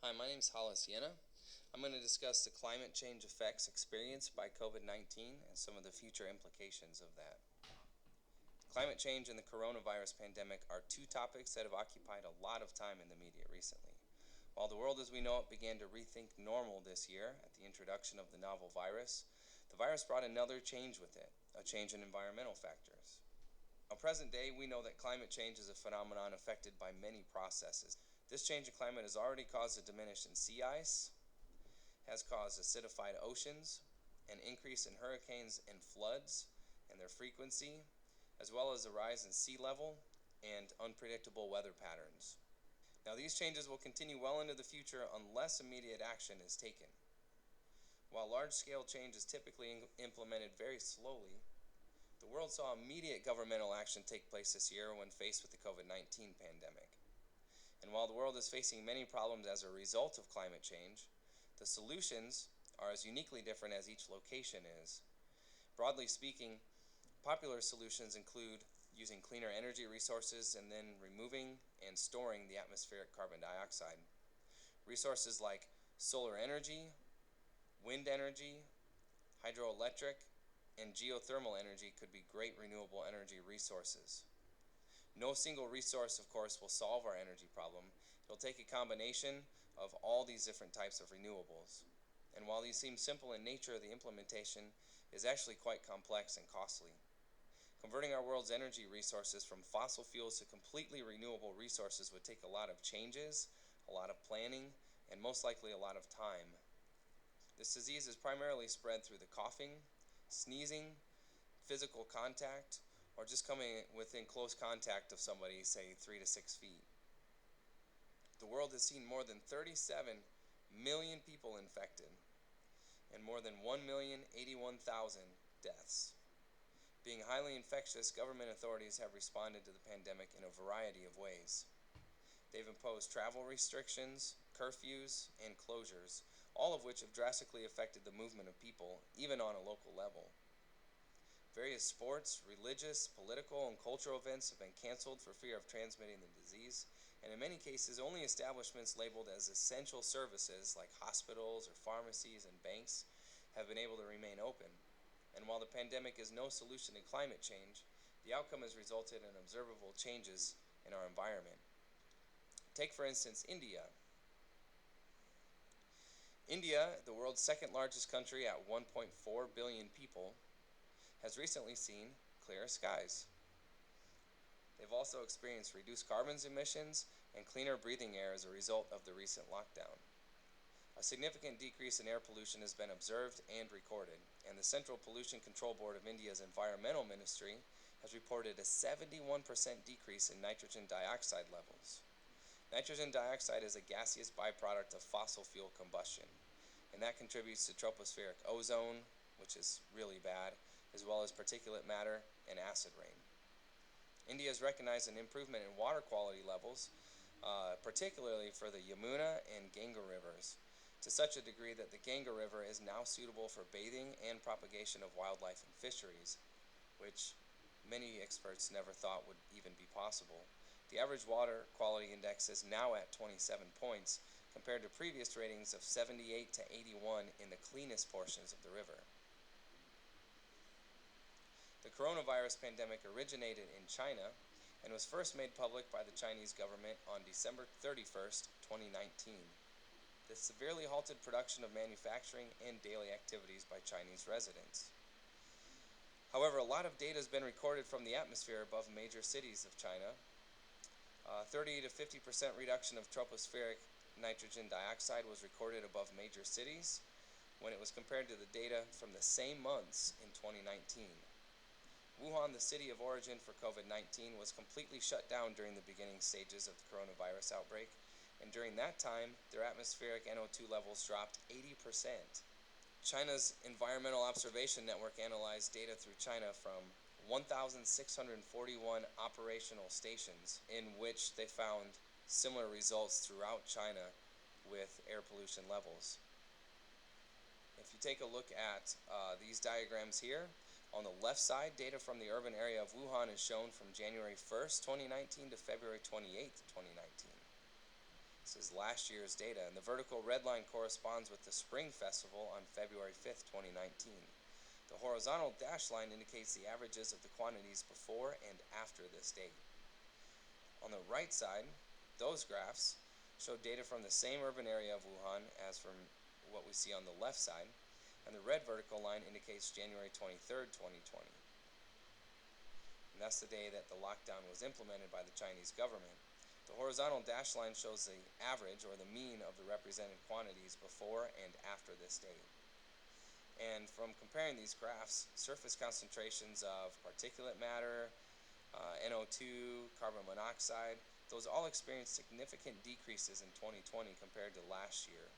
Hi, my name is Hala Sienna. I'm going to discuss the climate change effects experienced by COVID-19 and some of the future implications of that. Climate change and the coronavirus pandemic are two topics that have occupied a lot of time in the media recently. While the world as we know it began to rethink normal this year at the introduction of the novel virus, the virus brought another change with it, a change in environmental factors. Now, present day, we know that climate change is a phenomenon affected by many processes. This change in climate has already caused a diminution in sea ice, has caused acidified oceans, an increase in hurricanes and floods and their frequency, as well as a rise in sea level and unpredictable weather patterns. Now, these changes will continue well into the future unless immediate action is taken. While large-scale change is typically implemented very slowly, the world saw immediate governmental action take place this year when faced with the COVID-19 pandemic. And while the world is facing many problems as a result of climate change, the solutions are as uniquely different as each location is. Broadly speaking, popular solutions include using cleaner energy resources and then removing and storing the atmospheric carbon dioxide. Resources like solar energy, wind energy, hydroelectric, and geothermal energy could be great renewable energy resources. No single resource, of course, will solve our energy problem. It'll take a combination of all these different types of renewables. And while these seem simple in nature, the implementation is actually quite complex and costly. Converting our world's energy resources from fossil fuels to completely renewable resources would take a lot of changes, a lot of planning, and most likely a lot of time. This disease is primarily spread through the coughing, sneezing, physical contact, or just coming within close contact of somebody, say 3 to 6 feet. The world has seen more than 37 million people infected and more than 1,081,000 deaths. Being highly infectious, government authorities have responded to the pandemic in a variety of ways. They've imposed travel restrictions, curfews, and closures, all of which have drastically affected the movement of people, even on a local level. Various sports, religious, political, and cultural events have been canceled for fear of transmitting the disease, and in many cases, only establishments labeled as essential services like hospitals or pharmacies and banks have been able to remain open. And while the pandemic is no solution to climate change, the outcome has resulted in observable changes in our environment. Take, for instance, India. India, the world's second largest country at 1.4 billion people, has recently seen clearer skies. They've also experienced reduced carbon emissions and cleaner breathing air as a result of the recent lockdown. A significant decrease in air pollution has been observed and recorded, and the Central Pollution Control Board of India's Environmental Ministry has reported a 71% decrease in nitrogen dioxide levels. Nitrogen dioxide is a gaseous byproduct of fossil fuel combustion, and that contributes to tropospheric ozone, which is really bad, as well as particulate matter and acid rain. India has recognized an improvement in water quality levels, particularly for the Yamuna and Ganga rivers, to such a degree that the Ganga River is now suitable for bathing and propagation of wildlife and fisheries, which many experts never thought would even be possible. The average water quality index is now at 27 points, compared to previous ratings of 78 to 81 in the cleanest portions of the river. The coronavirus pandemic originated in China and was first made public by the Chinese government on December 31st, 2019. This severely halted production of manufacturing and daily activities by Chinese residents. However, a lot of data has been recorded from the atmosphere above major cities of China. 30 to 50% reduction of tropospheric nitrogen dioxide was recorded above major cities when it was compared to the data from the same months in 2019. Wuhan, the city of origin for COVID-19, was completely shut down during the beginning stages of the coronavirus outbreak, and during that time, their atmospheric NO2 levels dropped 80%. China's Environmental Observation Network analyzed data through China from 1,641 operational stations in which they found similar results throughout China with air pollution levels. If you take a look at these diagrams here, on the left side, data from the urban area of Wuhan is shown from January 1st, 2019 to February 28th, 2019. This is last year's data, and the vertical red line corresponds with the Spring Festival on February 5th, 2019. The horizontal dashed line indicates the averages of the quantities before and after this date. On the right side, those graphs show data from the same urban area of Wuhan as from what we see on the left side, and the red vertical line indicates January 23rd, 2020. And that's the day that the lockdown was implemented by the Chinese government. The horizontal dashed line shows the average, or the mean, of the represented quantities before and after this date. And from comparing these graphs, surface concentrations of particulate matter, NO2, carbon monoxide, those all experienced significant decreases in 2020 compared to last year.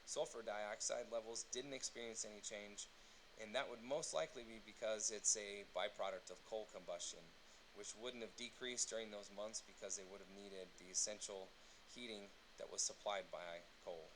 Sulfur dioxide levels didn't experience any change, and that would most likely be because it's a byproduct of coal combustion, which wouldn't have decreased during those months because they would have needed the essential heating that was supplied by coal.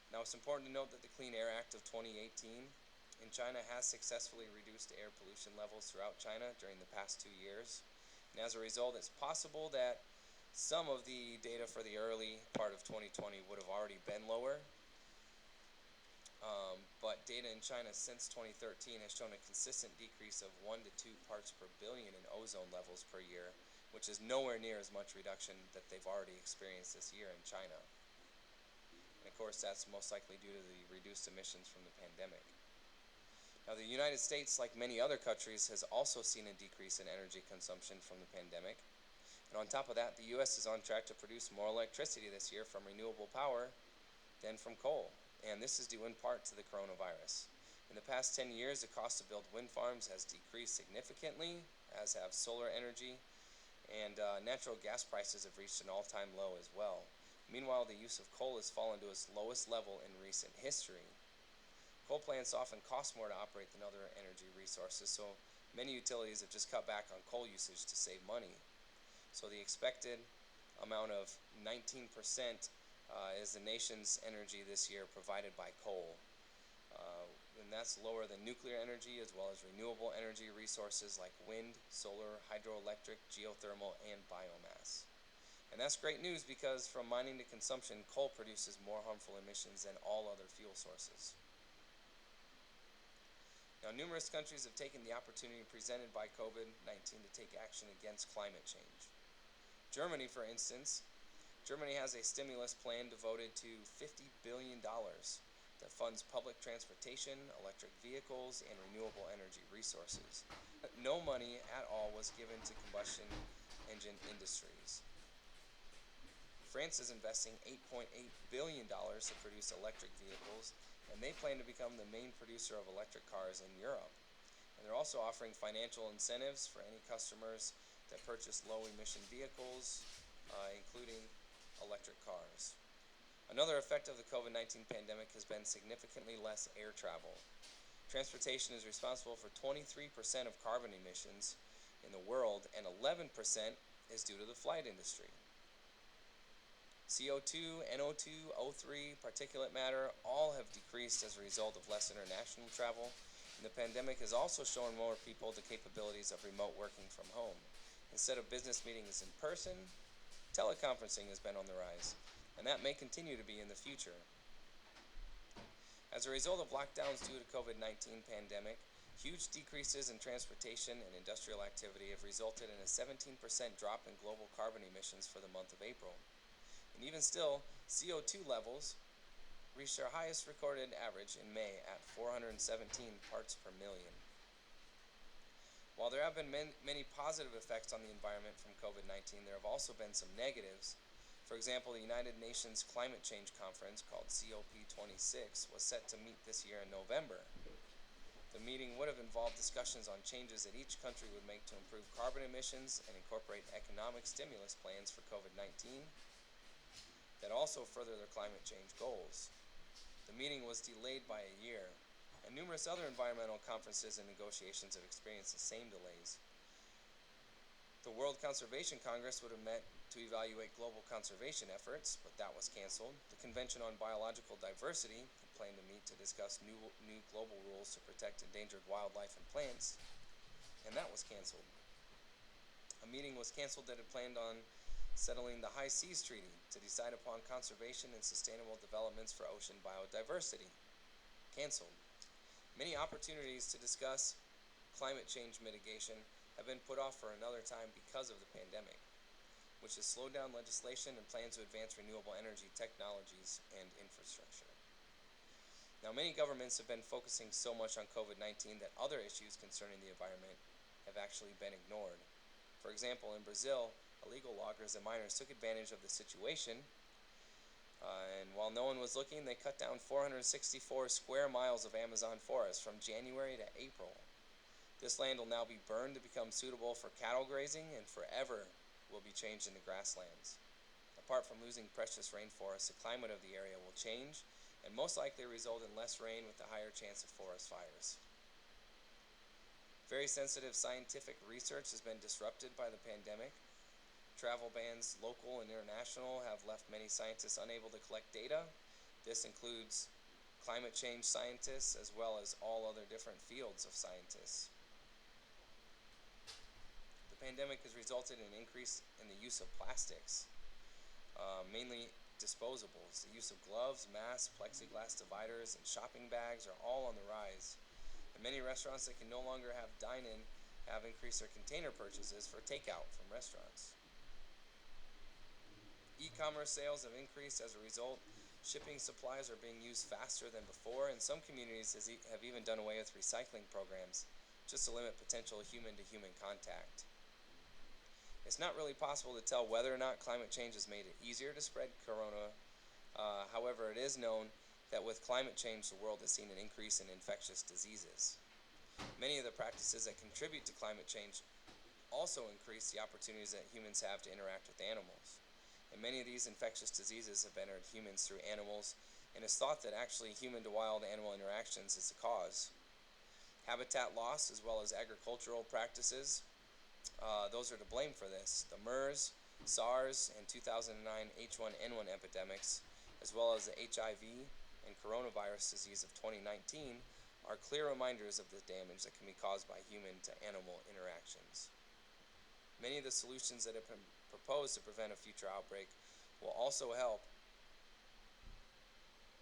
Now, it's important to note that the Clean Air Act of 2018 in China has successfully reduced air pollution levels throughout China during the past 2 years. And as a result, it's possible that some of the data for the early part of 2020 would have already been lower. But data in China since 2013 has shown a consistent decrease of 1 to 2 parts per billion in ozone levels per year, which is nowhere near as much reduction that they've already experienced this year in China. And of course, that's most likely due to the reduced emissions from the pandemic. Now, the United States, like many other countries, has also seen a decrease in energy consumption from the pandemic. And on top of that, the U.S. is on track to produce more electricity this year from renewable power than from coal. And this is due in part to the coronavirus. In the past 10 years, the cost to build wind farms has decreased significantly, as have solar energy, and natural gas prices have reached an all-time low as well. Meanwhile, the use of coal has fallen to its lowest level in recent history. Coal plants often cost more to operate than other energy resources, so many utilities have just cut back on coal usage to save money. So the expected amount of 19% is the nation's energy this year provided by coal. And that's lower than nuclear energy, as well as renewable energy resources like wind, solar, hydroelectric, geothermal, and biomass. And that's great news because from mining to consumption, coal produces more harmful emissions than all other fuel sources. Now, numerous countries have taken the opportunity presented by COVID-19 to take action against climate change. Germany, for instance, Germany has a stimulus plan devoted to $50 billion that funds public transportation, electric vehicles, and renewable energy resources. No money at all was given to combustion engine industries. France is investing $8.8 billion to produce electric vehicles, and they plan to become the main producer of electric cars in Europe. And they're also offering financial incentives for any customers that purchase low-emission vehicles, including electric cars. Another effect of the COVID-19 pandemic has been significantly less air travel. Transportation is responsible for 23% of carbon emissions in the world, and 11% is due to the flight industry. CO2, NO2, O3, particulate matter all have decreased as a result of less international travel, and the pandemic has also shown more people the capabilities of remote working from home. Instead of business meetings in person, teleconferencing has been on the rise, and that may continue to be in the future. As a result of lockdowns due to COVID-19 pandemic, huge decreases in transportation and industrial activity have resulted in a 17% drop in global carbon emissions for the month of April. And even still, CO2 levels reached their highest recorded average in May at 417 parts per million. While there have been many positive effects on the environment from COVID-19, there have also been some negatives. For example, the United Nations Climate Change Conference, called COP26, was set to meet this year in November. The meeting would have involved discussions on changes that each country would make to improve carbon emissions and incorporate economic stimulus plans for COVID-19 that also further their climate change goals. The meeting was delayed by a year, and numerous other environmental conferences and negotiations have experienced the same delays. The World Conservation Congress would have met to evaluate global conservation efforts, but that was canceled. The Convention on Biological Diversity had planned to meet to discuss new global rules to protect endangered wildlife and plants, and that was canceled. A meeting was canceled that had planned on settling the High Seas Treaty to decide upon conservation and sustainable developments for ocean biodiversity, canceled. Many opportunities to discuss climate change mitigation have been put off for another time because of the pandemic, which has slowed down legislation and plans to advance renewable energy technologies and infrastructure. Now, many governments have been focusing so much on COVID-19 that other issues concerning the environment have actually been ignored. For example, in Brazil, illegal loggers and miners took advantage of the situation, and while no one was looking, they cut down 464 square miles of Amazon forest from January to April. This land will now be burned to become suitable for cattle grazing and forever will be changed into grasslands. Apart from losing precious rainforests, the climate of the area will change and most likely result in less rain with a higher chance of forest fires. Very sensitive scientific research has been disrupted by the pandemic. Travel bans, local and international, have left many scientists unable to collect data. This includes climate change scientists as well as all other different fields of scientists. The pandemic has resulted in an increase in the use of plastics, mainly disposables. The use of gloves, masks, plexiglass dividers, and shopping bags are all on the rise. And many restaurants that can no longer have dine-in have increased their container purchases for takeout from restaurants. E-commerce sales have increased as a result. Shipping supplies are being used faster than before, and some communities have even done away with recycling programs just to limit potential human-to-human contact. It's not really possible to tell whether or not climate change has made it easier to spread corona. However, it is known that with climate change, the world has seen an increase in infectious diseases. Many of the practices that contribute to climate change also increase the opportunities that humans have to interact with animals. And many of these infectious diseases have entered humans through animals, and it's thought that actually human-to-wild animal interactions is the cause. Habitat loss as well as agricultural practices, those are to blame for this. The MERS, SARS, and 2009 H1N1 epidemics, as well as the HIV and coronavirus disease of 2019, are clear reminders of the damage that can be caused by human-to-animal interactions. Many of the solutions that have been proposed to prevent a future outbreak will also help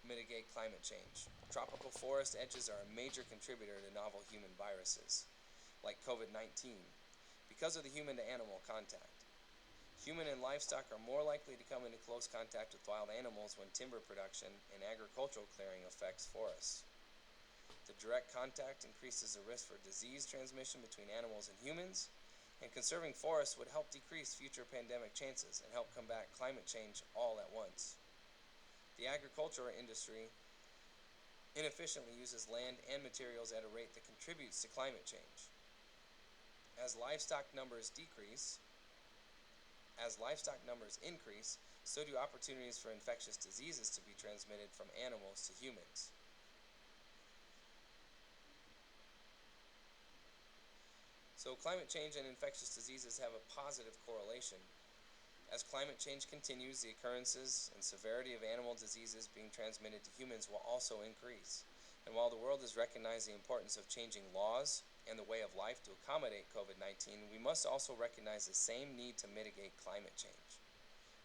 mitigate climate change. Tropical forest edges are a major contributor to novel human viruses, like COVID-19, because of the human-to-animal contact. Human and livestock are more likely to come into close contact with wild animals when timber production and agricultural clearing affects forests. The direct contact increases the risk for disease transmission between animals and humans, and conserving forests would help decrease future pandemic chances and help combat climate change all at once. The agricultural industry inefficiently uses land and materials at a rate that contributes to climate change. As livestock numbers increase, so do opportunities for infectious diseases to be transmitted from animals to humans. So climate change and infectious diseases have a positive correlation. As climate change continues, the occurrences and severity of animal diseases being transmitted to humans will also increase. And while the world has recognized the importance of changing laws and the way of life to accommodate COVID-19, we must also recognize the same need to mitigate climate change.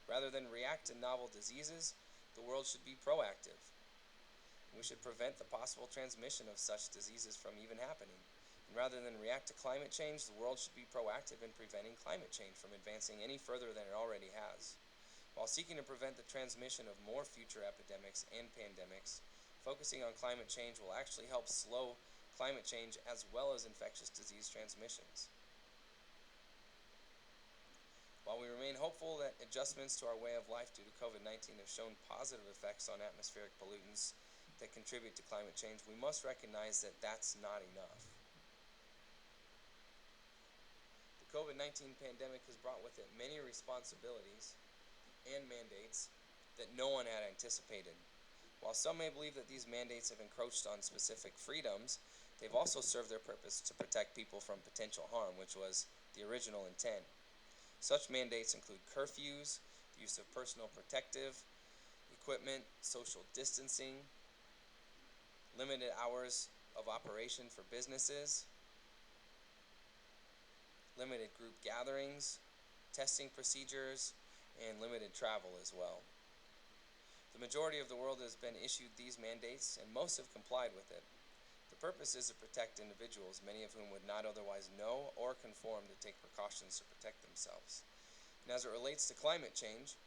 Rather than react to novel diseases, the world should be proactive. We should prevent the possible transmission of such diseases from even happening. And rather than react to climate change, the world should be proactive in preventing climate change from advancing any further than it already has. While seeking to prevent the transmission of more future epidemics and pandemics, focusing on climate change will actually help slow climate change as well as infectious disease transmissions. While we remain hopeful that adjustments to our way of life due to COVID-19 have shown positive effects on atmospheric pollutants that contribute to climate change, we must recognize that that's not enough. The COVID-19 pandemic has brought with it many responsibilities and mandates that no one had anticipated. While some may believe that these mandates have encroached on specific freedoms, they've also served their purpose to protect people from potential harm, which was the original intent. Such mandates include curfews, the use of personal protective equipment, social distancing, limited hours of operation for businesses, limited group gatherings, testing procedures, and limited travel as well. The majority of the world has been issued these mandates, and most have complied with it. The purpose is to protect individuals, many of whom would not otherwise know or conform to take precautions to protect themselves. And as it relates to climate change,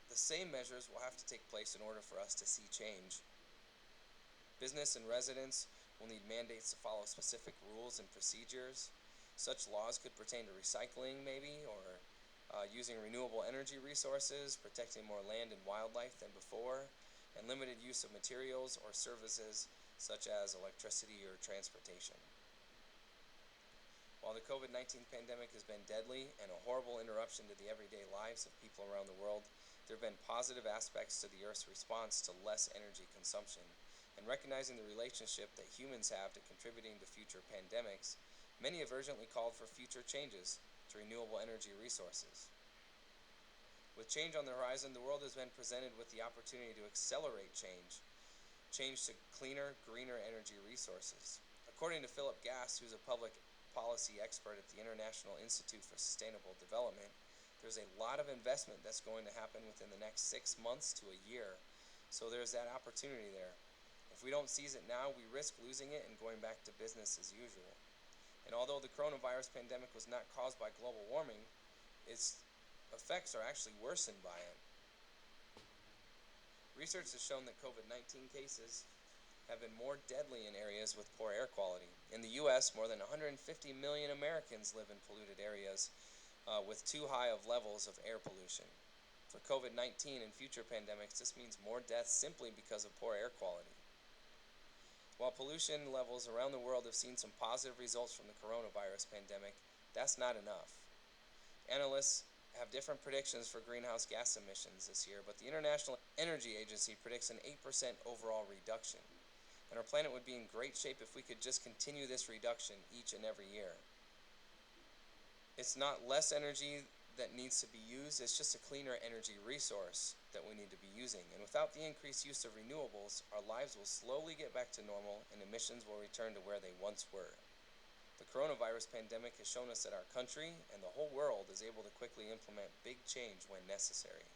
the same measures will have to take place in order for us to see change. Business and residents will need mandates to follow specific rules and procedures. Such laws could pertain to recycling, maybe, or using renewable energy resources, protecting more land and wildlife than before, and limited use of materials or services such as electricity or transportation. While the COVID-19 pandemic has been deadly and a horrible interruption to the everyday lives of people around the world, there have been positive aspects to the Earth's response to less energy consumption. And recognizing the relationship that humans have to contributing to future pandemics, many have urgently called for future changes to renewable energy resources. With change on the horizon, the world has been presented with the opportunity to accelerate change to cleaner, greener energy resources. According to Philip Gass, who's a public policy expert at the International Institute for Sustainable Development, there's a lot of investment that's going to happen within the next 6 months to a year. So there's that opportunity there. If we don't seize it now, we risk losing it and going back to business as usual. And although the coronavirus pandemic was not caused by global warming, its effects are actually worsened by it. Research has shown that COVID-19 cases have been more deadly in areas with poor air quality. In the U.S., more than 150 million Americans live in polluted areas with too high of levels of air pollution. For COVID-19 and future pandemics, this means more deaths simply because of poor air quality. While pollution levels around the world have seen some positive results from the coronavirus pandemic, that's not enough. Analysts have different predictions for greenhouse gas emissions this year, but the International Energy Agency predicts an 8% overall reduction. And our planet would be in great shape if we could just continue this reduction each and every year. It's not less energy that needs to be used, it's just a cleaner energy resource that we need to be using. And without the increased use of renewables, our lives will slowly get back to normal and emissions will return to where they once were. The coronavirus pandemic has shown us that our country and the whole world is able to quickly implement big change when necessary.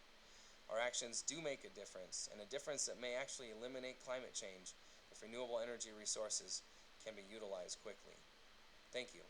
Our actions do make a difference, and a difference that may actually eliminate climate change if renewable energy resources can be utilized quickly. Thank you.